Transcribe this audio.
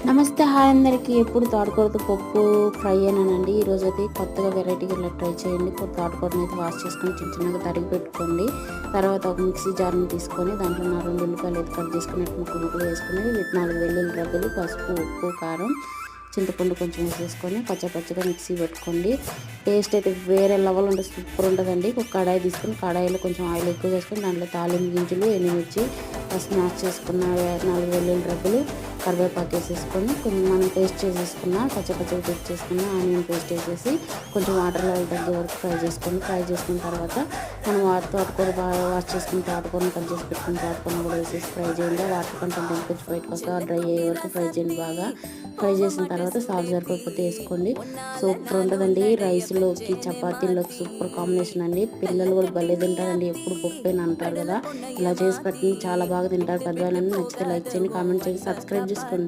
నమస్తే హాయ్ అందరికీ. ఎప్పుడు తోటకూరతో పప్పు ఫ్రై అయినానండి. ఈరోజైతే కొత్తగా వెరైటీగా ఇలా ట్రై చేయండి. తోటకూరని అయితే వాష్ చేసుకొని చిన్నగా తరిగి పెట్టుకోండి. తర్వాత ఒక మిక్సీ జార్ని తీసుకొని దాంట్లో 2 ఉల్లిపాయలు అయితే కట్ చేసుకుని ముక్కలు వేసుకుని 4 వెల్లుల్లి రబ్బలు, పసుపు, ఉప్పు, కారం, చింతపండు కొంచెం వేసేసుకొని పచ్చగా మిక్సీ పెట్టుకోండి. టేస్ట్ అయితే వేరే లెవెల్ ఉంటుంది, సూపర్ ఉంటుందండి. ఒక కడాయి తీసుకొని కడాయిలో కొంచెం ఆయిల్ ఎక్కువ వేసుకొని దాంట్లో తాలింపు గింజలు, ఎండుమిర్చి, ఫస్ట్ మ్యాష్ చేసుకున్న 4 వెల్లుల్లి రబ్బలు, కరివేపాకు వేసేసుకొని కొంచెం మనం పేస్ట్ చేసేసుకున్న పచ్చగా పేస్ట్ చేసుకున్న ఆనియన్ పేస్ట్ వేసేసి కొంచెం వాటర్లో తగ్గే వరకు ఫ్రై చేసుకున్న తర్వాత మనం తోటకూర బాగా వాష్ చేసుకుని తోటకూరని కట్ చేసి పెట్టుకుని తోటకూరని కూడా వేసేసి ఫ్రై చేయండి. వాటర్ కంటెంట్ కొంచెం బయటకు వస్తే డ్రై అయ్యే వరకు ఫ్రై చేయండి. బాగా ఫ్రై చేసిన తర్వాత సాల్ట్ సరిపోతే వేసుకోండి. సూపర్ ఉంటుందండి. రైస్లోకి, చపాతీలోకి సూపర్ కాంబినేషన్ అండి. పిల్లలు కూడా భలే తింటారండి. ఎప్పుడు పప్పేని అంటారు కదా, ఇలా చేసి పెట్టి చాలా బాగా తింటారు. పెద్దవాళ్ళని నచ్చితే లైక్ చేయండి, కామెంట్ చేయండి, సబ్స్క్రైబ్ చేసుకోండి.